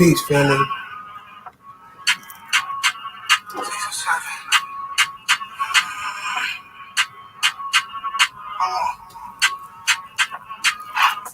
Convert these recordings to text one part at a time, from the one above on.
Peace, family.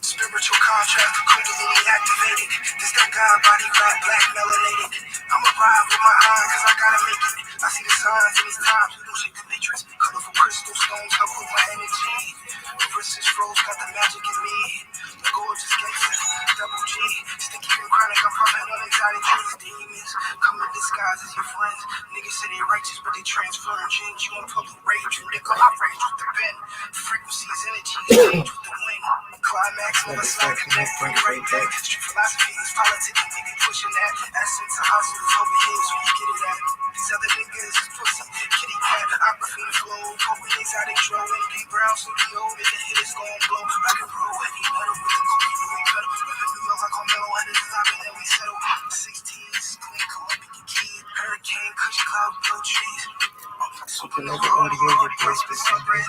Spiritual contrast, Kundalini activated. This that God body rap, black melanated. I'ma ride with my eye, cause I gotta make it. I see the signs in these times, we don't shake the matrix. Colorful crystal stones help with my energy. The wrist froze, got the magic in me. The gorgeous gangster, double G. Sticky and chronic, I'm pumping on exotic dreams. Demons come in disguise as your friends. Niggas say they righteous, but they transform genes. You on public rage, you nigga, I rage with the pen. Frequencies, energy, change with the wind. Climax, never slide, connect, bring it right back. Street philosophy is politics, we be pushing that. Essence of hustlers over here, so you get it at. These other niggas is pussy, kitty cat, aquafina flow, poking exotic draw, and big brown studio, make the hitters gon' blow. Like a roll, heavy metal with the cookie, we pedal. Revenue mills like Carmelo, and this is how then we settle. 16s, clean Colombian key, hurricane, kush cloud, no trees. Something like audio, your voice specific.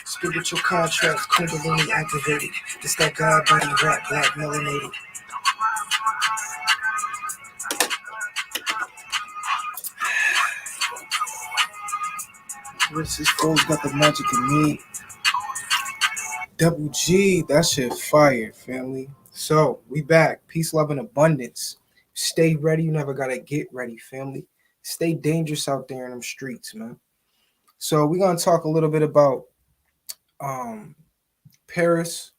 Spiritual contrast, Kundalini activated. It's that God body rap, black melanated. What's his foes got the magic in me. Double G, that shit fire, family. So we back. Peace, love, and abundance. Stay ready. You never gotta get ready, family. Stay dangerous out there in them streets, man. So we're gonna talk a little bit about Paris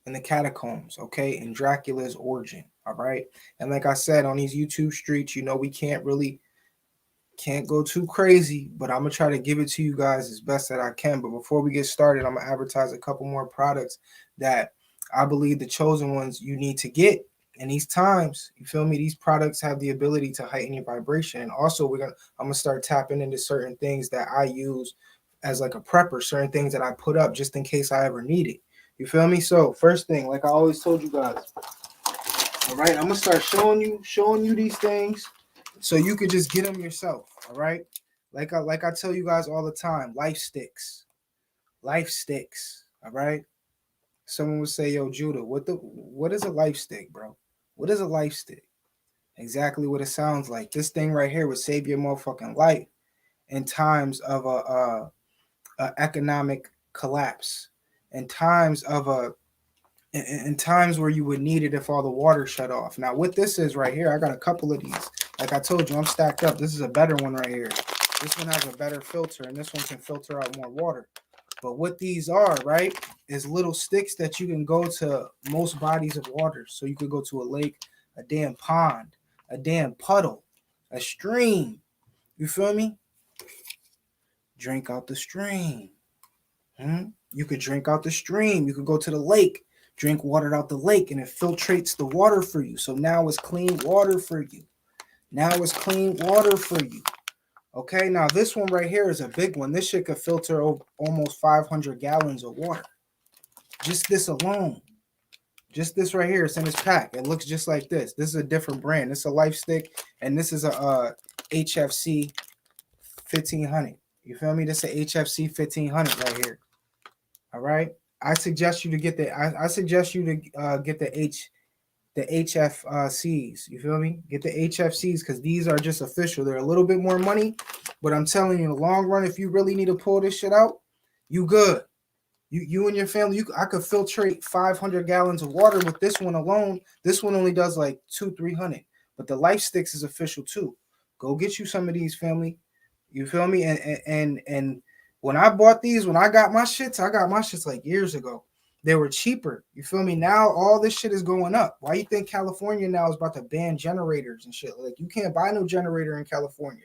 and the catacombs, okay, and Dracula's origin. All right. And like I said, on these YouTube streets, we can't go too crazy, but I'm gonna try to give it to you guys as best that I can. But before we get started, I'm gonna advertise a couple more products that I believe the chosen ones you need to get in these times. You feel me? These products have the ability to heighten your vibration, and also I'm gonna start tapping into certain things that I use as like a prepper, certain things that I put up just in case I ever need it. You feel me? So first thing, like I always told you guys, all right, I'm gonna start showing you these things so you could just get them yourself. All right, like I tell you guys all the time, life sticks. All right. Someone would say, "Yo, Judah, what is a life stick, bro? What is a life stick?" Exactly what it sounds like. This thing right here would save your motherfucking life in times of a economic collapse, in times where you would need it if all the water shut off. Now, what this is right here, I got a couple of these. Like I told you, I'm stacked up. This is a better one right here. This one has a better filter, and this one can filter out more water. But what these are, right, is little sticks that you can go to most bodies of water. So you could go to a lake, a damn pond, a damn puddle, a stream. You feel me? Drink out the stream. You could drink out the stream. You could go to the lake, drink water out the lake, and it filtrates the water for you. So now it's clean water for you. Okay, now this one right here is a big one. This shit could filter almost 500 gallons of water. Just this alone. Just this right here. It's in this pack. It looks just like this. This is a different brand. This is a Life Stick, and this is a HFC 1500. You feel me? This is a HFC 1500 right here. All right. I suggest you to get the HFCs. You feel me? Get the HFCs because these are just official. They're a little bit more money, but I'm telling you, in the long run, if you really need to pull this shit out, you good. You and your family, I could filtrate 500 gallons of water with this one alone. This one only does like 200-300, but the Life Sticks is official too. Go get you some of these, family. You feel me? And when I bought these, when I got my shits like years ago. They were cheaper. You feel me? Now all this shit is going up. Why you think California now is about to ban generators and shit? Like you can't buy no generator in California.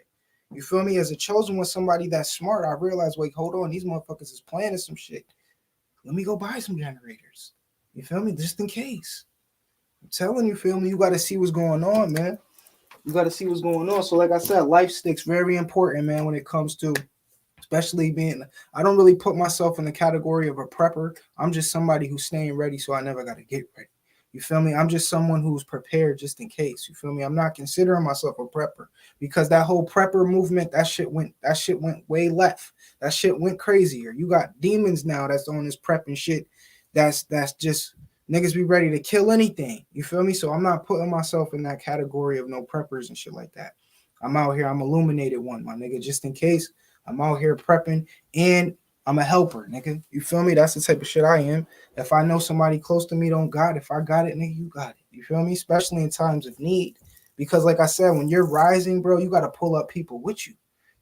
You feel me? As a chosen one, somebody that's smart, I realized, wait, hold on, these motherfuckers is planning some shit. Let me go buy some generators. You feel me? Just in case. I'm telling you, feel me? You got to see what's going on, man. You got to see what's going on. So like I said, Life Sticks very important, man, when it comes to especially I don't really put myself in the category of a prepper. I'm just somebody who's staying ready, so I never got to get ready. You feel me? I'm just someone who's prepared just in case. You feel me? I'm not considering myself a prepper because that whole prepper movement, that shit went way left. That shit went crazier. You got demons now that's on this prepping shit. That's just Niggas be ready to kill anything. You feel me? So I'm not putting myself in that category of no preppers and shit like that. I'm out here. I'm illuminated one, my nigga. Just in case, I'm out here prepping, and I'm a helper, nigga. You feel me? That's the type of shit I am. If I know somebody close to me don't got it, if I got it, nigga, you got it. You feel me? Especially in times of need. Because like I said, when you're rising, bro, you got to pull up people with you.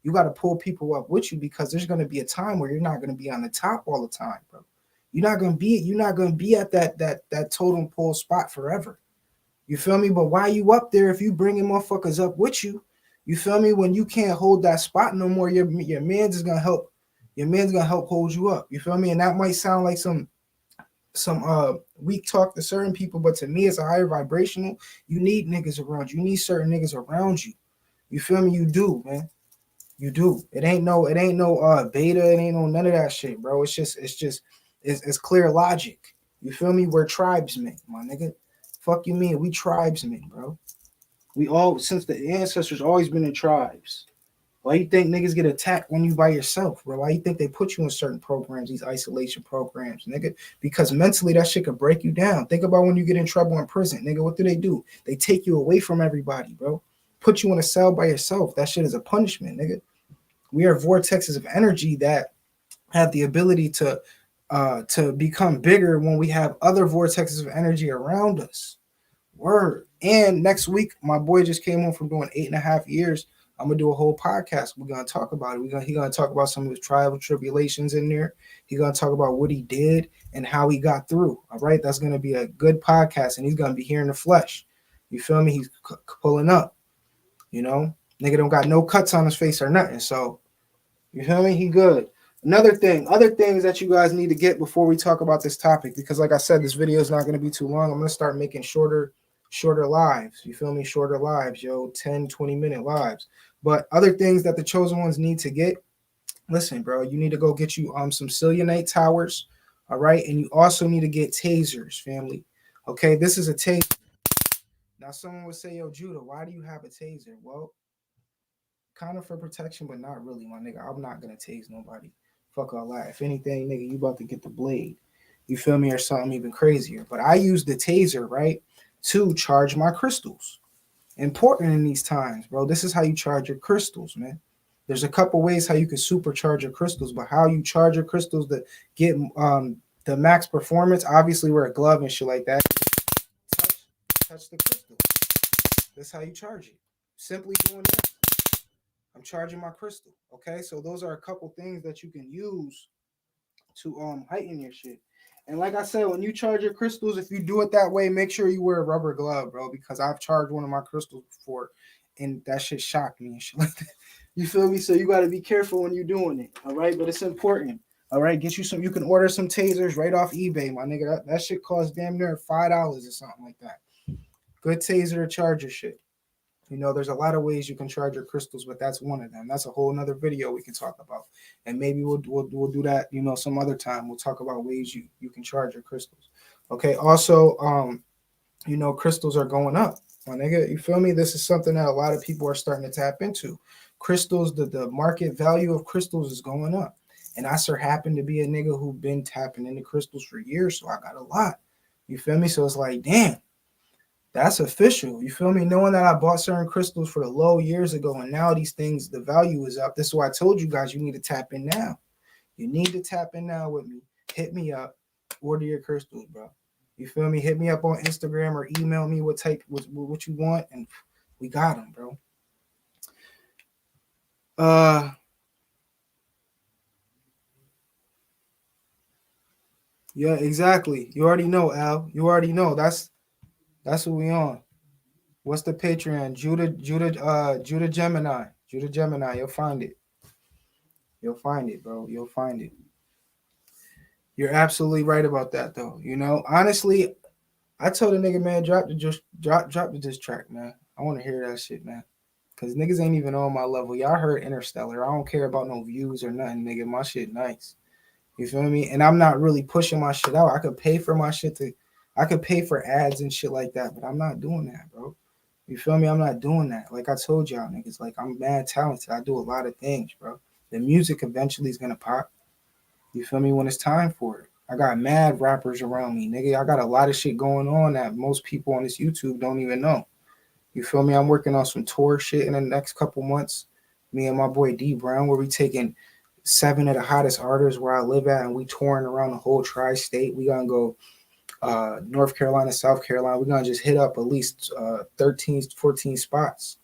You got to pull people up with you because there's going to be a time where you're not going to be on the top all the time, bro. You're not gonna be at that totem pole spot forever. You feel me? But why you up there if you bringing motherfuckers up with you? You feel me? When you can't hold that spot no more, your man's is gonna help. Your man's gonna help hold you up. You feel me? And that might sound like some weak talk to certain people, but to me, it's a higher vibrational. You need niggas around you. You need certain niggas around you. You feel me? You do, man. You do. It ain't no beta, it ain't no none of that shit, bro. It's clear logic. You feel me? We're tribesmen, my nigga. Fuck you mean? We tribesmen, bro. We all since the ancestors always been in tribes. Why you think niggas get attacked when you by yourself, bro? Why you think they put you in certain programs, these isolation programs, nigga? Because mentally that shit could break you down. Think about when you get in trouble in prison, nigga. What do? They take you away from everybody, bro. Put you in a cell by yourself. That shit is a punishment, nigga. We are vortexes of energy that have the ability to become bigger when we have other vortexes of energy around us. Word. And next week, my boy just came home from doing 8.5 years. I'm gonna do a whole podcast. We're gonna talk about it. He gonna talk about some of his trial tribulations in there. He's gonna talk about what he did and how he got through. All right, that's gonna be a good podcast, and he's gonna be here in the flesh. You feel me? He's pulling up. You know, nigga don't got no cuts on his face or nothing. So you feel me? He good. Other things that you guys need to get before we talk about this topic, because like I said, this video is not going to be too long. I'm going to start making shorter lives. You feel me? Shorter lives, 10, 20-minute lives. But other things that the chosen ones need to get, listen, bro, you need to go get you some cellulite towers, all right? And you also need to get tasers, family. Okay, this is a taser. Now, someone would say, yo, Judah, why do you have a taser? Well, kind of for protection, but not really, my nigga. I'm not gonna tase nobody. Fuck all that. If anything, nigga, you about to get the blade. You feel me? Or something even crazier. But I use the taser, right, to charge my crystals. Important in these times, bro. This is how you charge your crystals, man. There's a couple ways how you can supercharge your crystals, but how you charge your crystals to get the max performance, obviously wear a glove and shit like that. Touch the crystal. That's how you charge it. Simply doing that. I'm charging my crystal. Okay, so those are a couple things that you can use to heighten your shit. And like I said, when you charge your crystals, if you do it that way, make sure you wear a rubber glove, bro, because I've charged one of my crystals before and that shit shocked me and shit like that. You feel me? So you got to be careful when you're doing it. All right, but it's important. All right, get you some. You can order some tasers right off eBay, my nigga. That shit costs damn near $5 or something like that. Good taser to charge your shit. You know, there's a lot of ways you can charge your crystals, but that's one of them. That's a whole nother video we can talk about. And maybe we'll do that, some other time. We'll talk about ways you can charge your crystals. Okay. Also, crystals are going up. My nigga, you feel me? This is something that a lot of people are starting to tap into. Crystals, the market value of crystals is going up. And I sure happen to be a nigga who been tapping into crystals for years, so I got a lot. You feel me? So it's like, damn. That's official. You feel me? Knowing that I bought certain crystals for the low years ago, and now these things, the value is up. This is why I told you guys you need to tap in now. You need to tap in now with me. Hit me up. Order your crystals, bro. You feel me? Hit me up on Instagram or email me what you want, and we got them, bro. Yeah, exactly. You already know, Al. You already know. That's what we on. What's the Patreon? Judah Gemini. Judah Gemini. You'll find it. You'll find it, bro. You'll find it. You're absolutely right about that, though. Honestly, I told a nigga, man, drop the diss track, man. I want to hear that shit, man. Cause niggas ain't even on my level. Y'all heard Interstellar. I don't care about no views or nothing, nigga. My shit nice. You feel me? And I'm not really pushing my shit out. I could pay for my shit I could pay for ads and shit like that, but I'm not doing that, bro. You feel me? I'm not doing that. Like I told y'all niggas, like I'm mad talented. I do a lot of things, bro. The music eventually is gonna pop. You feel me? When it's time for it. I got mad rappers around me, nigga. I got a lot of shit going on that most people on this YouTube don't even know. You feel me? I'm working on some tour shit in the next couple months. Me and my boy D Brown, where we taking 7 of the hottest artists where I live at, and we touring around the whole tri-state. We gonna go North Carolina, South Carolina. We're gonna just hit up at least 13, 14 spots.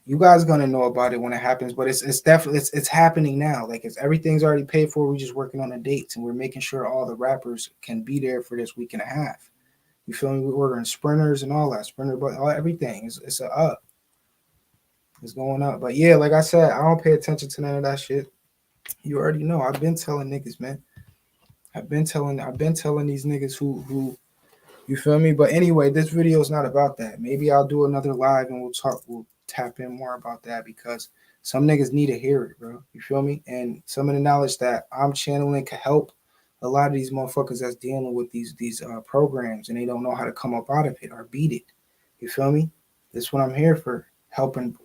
You guys gonna know about it when it happens, but it's definitely it's happening now. Like it's everything's already paid for. We're just working on the dates, and we're making sure all the rappers can be there for this week and a half. You feel me? We're ordering sprinters and all that sprinter, but everything it's a up. It's going up. But yeah, like I said, I don't pay attention to none of that shit. You already know. I've been telling niggas, man. I've been telling these niggas who you feel me? But anyway, this video is not about that. Maybe I'll do another live and we'll tap in more about that because some niggas need to hear it, bro. You feel me? And some of the knowledge that I'm channeling can help a lot of these motherfuckers that's dealing with these programs and they don't know how to come up out of it or beat it. You feel me? That's what I'm here for. Helping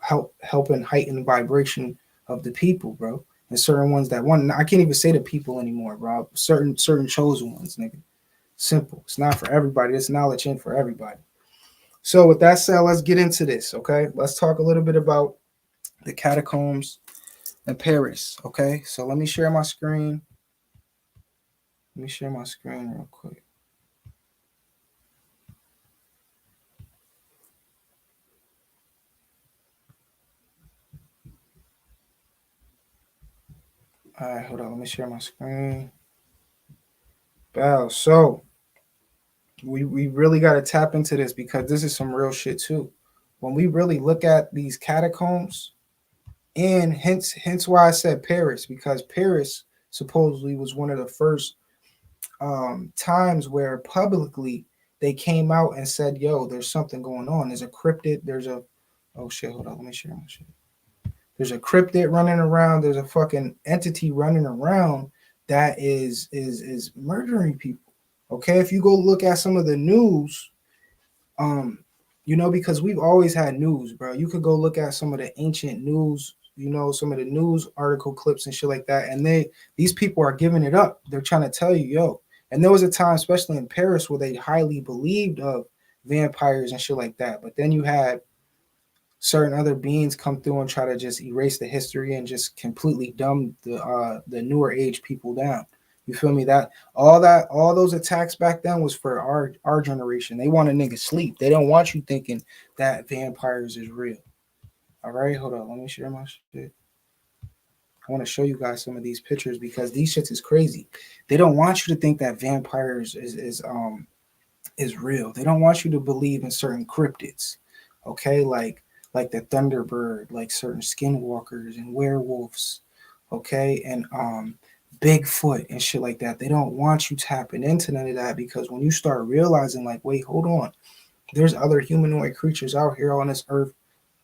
heighten the vibration of the people, bro. And certain ones that want I can't even say the people anymore, bro. Certain chosen ones, nigga. Simple. It's not for everybody. This knowledge ain't for everybody. So with that said, let's get into this, okay? Let's talk a little bit about the catacombs in Paris, okay? So let me share my screen. Let me share my screen real quick. All right, hold on. Let me share my screen. Wow. So we really got to tap into this because this is some real shit too. When we really look at these catacombs, and hence why I said Paris, because Paris supposedly was one of the first times where publicly they came out and said, yo, there's something going on. There's a cryptid, oh shit, hold on, let me share my shit. There's a cryptid running around, there's a fucking entity running around that is murdering people. Okay, if you go look at some of the news, because we've always had news, bro. You could go look at some of the ancient news, some of the news article clips and shit like that, and these people are giving it up. They're trying to tell you, yo. And there was a time, especially in Paris, where they highly believed of vampires and shit like that. But then you had certain other beings come through and try to just erase the history and just completely dumb the newer age people down. You feel me? All those attacks back then was for our generation. They want a nigga sleep. They don't want you thinking that vampires is real. All right, hold on. Let me share my shit. I want to show you guys some of these pictures because these shits is crazy. They don't want you to think that vampires is real. They don't want you to believe in certain cryptids. Okay, like the Thunderbird, like certain skinwalkers and werewolves. Okay, and Bigfoot and shit like that. They don't want you tapping into none of that because when you start realizing, like, wait, hold on, there's other humanoid creatures out here on this earth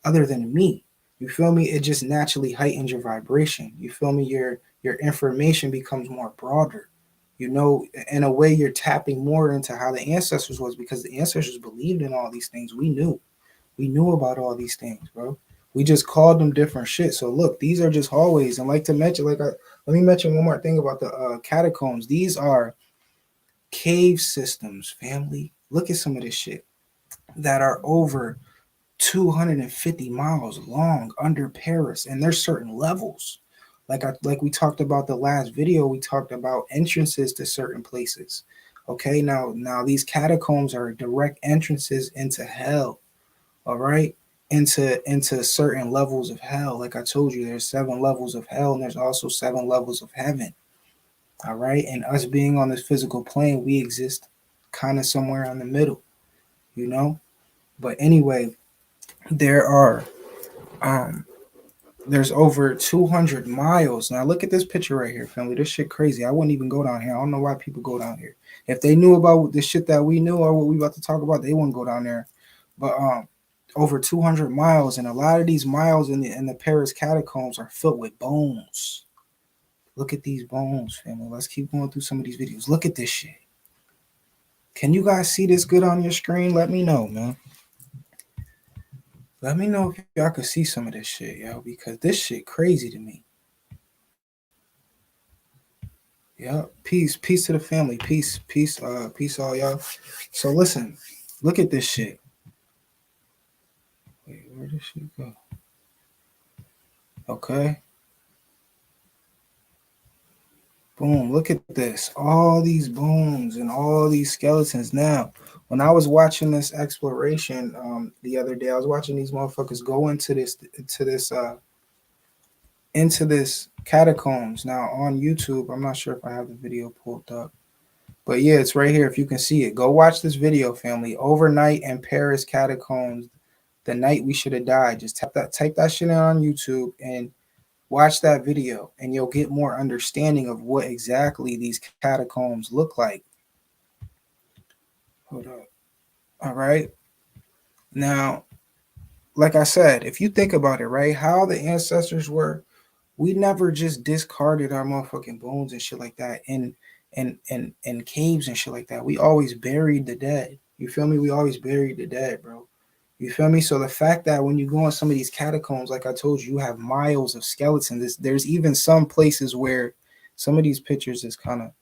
other than me. You feel me? It just naturally heightens your vibration. You feel me? Your information becomes more broader. In a way, you're tapping more into how the ancestors was because the ancestors believed in all these things. We knew about all these things, bro. We just called them different shit. So look, these are just hallways. And like to mention, let me mention one more thing about the catacombs. These are cave systems, family. Look at some of this shit that are over 250 miles long under Paris, and there's certain levels. Like we talked about the last video, we talked about entrances to certain places. Okay, now these catacombs are direct entrances into hell. All right, into certain levels of hell. Like I told you, there's 7 levels of hell, and there's also 7 levels of heaven. All right, and us being on this physical plane, we exist kind of somewhere in the middle, But anyway, there's over 200 miles. Now look at this picture right here, family. This shit crazy. I wouldn't even go down here. I don't know why people go down here. If they knew about the shit that we knew or what we about to talk about, they wouldn't go down there. But over 200 miles, and a lot of these miles in the Paris catacombs are filled with bones. Look at these bones, family. Let's keep going through some of these videos. Look at this shit. Can you guys see this good on your screen? Let me know, man. Let me know if y'all could see some of this shit, yo, because this shit crazy to me. Yeah. Peace. Peace to the family. Peace. Peace. Peace all y'all. So listen, look at this shit. Wait, where did she go? Okay. Boom. Look at this. All these bones and all these skeletons. Now, when I was watching this exploration the other day, I was watching these motherfuckers go into this catacombs. Now on YouTube, I'm not sure if I have the video pulled up. But yeah, it's right here if you can see it. Go watch this video, family. Overnight in Paris catacombs, the night we should have died. Just type that shit in on YouTube and watch that video, and you'll get more understanding of what exactly these catacombs look like. Hold up. All right. Now, like I said, if you think about it, right, how the ancestors were, we never just discarded our motherfucking bones and shit like that in caves and shit like that. We always buried the dead. You feel me? We always buried the dead, bro. You feel me? So the fact that when you go in some of these catacombs, like I told you, you have miles of skeletons. There's even some places where some of these pictures is kind of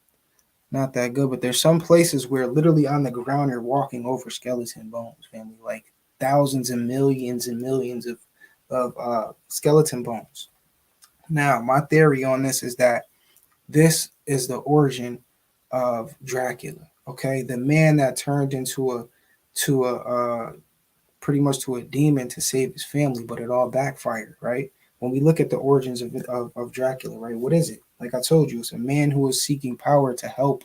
not that good, but there's some places where literally on the ground you're walking over skeleton bones, family, like thousands and millions of skeleton bones. Now, my theory on this is that this is the origin of Dracula. Okay, the man that turned into a pretty much to a demon to save his family, but it all backfired, right? When we look at the origins of Dracula, right, what is it? Like I told you, it's a man who was seeking power to help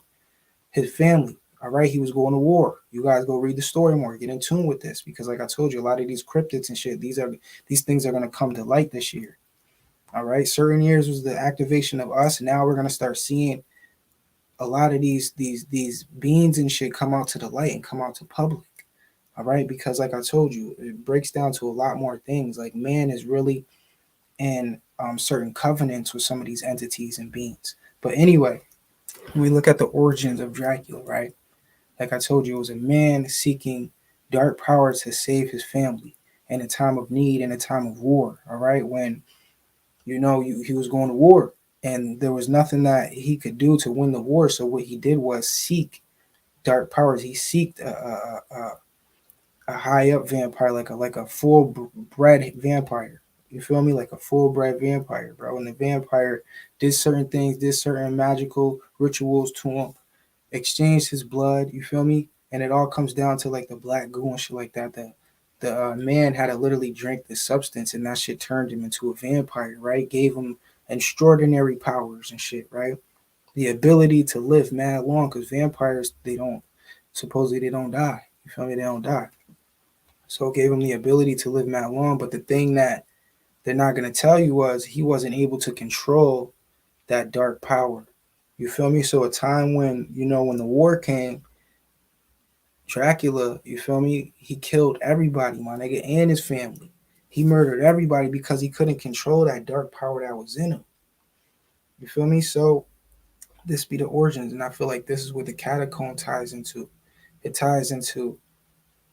his family. All right, he was going to war. You guys go read the story more, get in tune with this, because like I told you, a lot of these cryptids and shit, these things are going to come to light this year. All right, certain years was the activation of us. Now we're going to start seeing a lot of these beings and shit come out to the light and come out to public. All right, because like I told you, it breaks down to a lot more things. Like man is really in certain covenants with some of these entities and beings. But anyway, when we look at the origins of Dracula, right? Like I told you, it was a man seeking dark power to save his family in a time of need, in a time of war. All right, when he was going to war, and there was nothing that he could do to win the war. So what he did was seek dark powers. He seeked a high up vampire, like a full bred vampire. You feel me? Like a full bred vampire, bro. And the vampire did certain things, did certain magical rituals to him, exchanged his blood. You feel me? And it all comes down to like the black goo and shit like that. The man had to literally drink this substance, and that shit turned him into a vampire, right? Gave him extraordinary powers and shit, right? The ability to live mad long, because vampires, they don't die. You feel me? They don't die. So it gave him the ability to live mad long. But the thing that they're not going to tell you was he wasn't able to control that dark power. You feel me? So a time when, when the war came, Dracula, you feel me? He killed everybody, my nigga, and his family. He murdered everybody because he couldn't control that dark power that was in him. You feel me? So this be the origins. And I feel like this is what the catacomb ties into. It ties into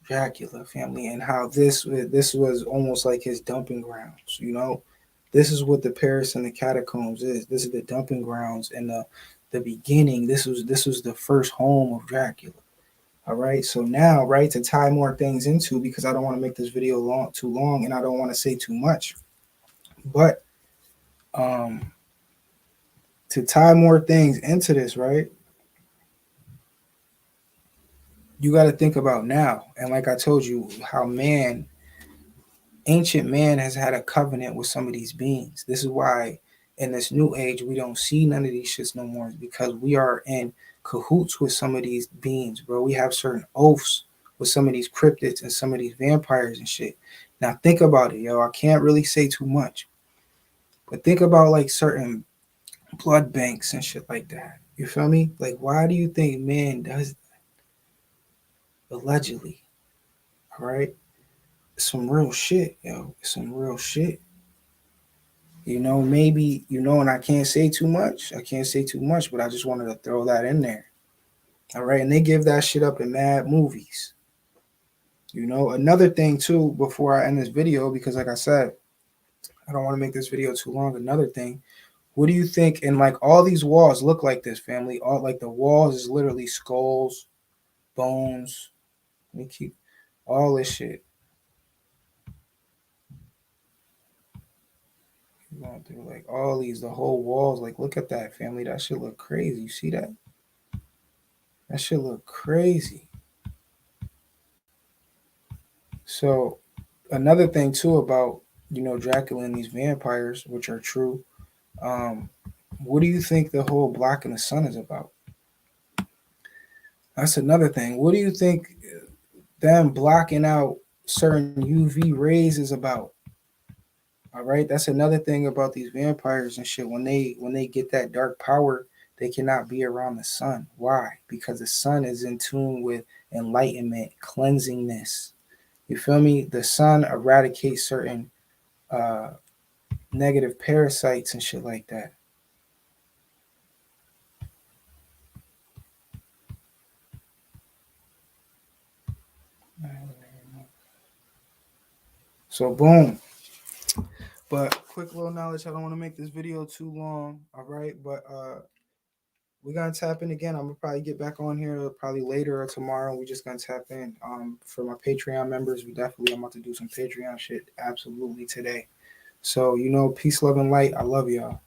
Dracula family and how this was almost like his dumping grounds. This is what the Paris and the catacombs is. This is the dumping grounds and the beginning. This was the first home of Dracula. All right. So now, right, to tie more things into, because I don't want to make this video too long, and I don't want to say too much, but to tie more things into this, right? You got to think about now, and like I told you, how ancient man has had a covenant with some of these beings. This is why in this new age we don't see none of these shits no more, because we are in cahoots with some of these beings, bro. We have certain oaths with some of these cryptids and some of these vampires and shit. Now think about it, yo. I can't really say too much, but think about like certain blood banks and shit like that. You feel me? Like, why do you think man does that? Allegedly? All right, some real shit, yo. Some real shit. Maybe, and I can't say too much. I can't say too much, but I just wanted to throw that in there. All right. And they give that shit up in mad movies. Another thing too, before I end this video, because like I said, I don't want to make this video too long. Another thing, What do you think? And like all these walls look like this, family. All like the walls is literally skulls, bones. Let me keep all this shit. Going through like all these, the whole walls. Like, look at that, family. That shit look crazy. You see that? That shit look crazy. So, another thing too about Dracula and these vampires, which are true. Um, what do you think the whole blocking the sun is about? That's another thing. What do you think them blocking out certain UV rays is about? All right, that's another thing about these vampires and shit. When they get that dark power, they cannot be around the sun. Why? Because the sun is in tune with enlightenment, cleansingness. You feel me? The sun eradicates certain uh, negative parasites and shit like that. So boom. But quick little knowledge. I don't want to make this video too long. All right, but we're gonna tap in again. I'm gonna probably get back on here probably later or tomorrow. We're just gonna tap in. For my Patreon members, I'm about to do some Patreon shit absolutely today. So peace, love, and light. I love y'all.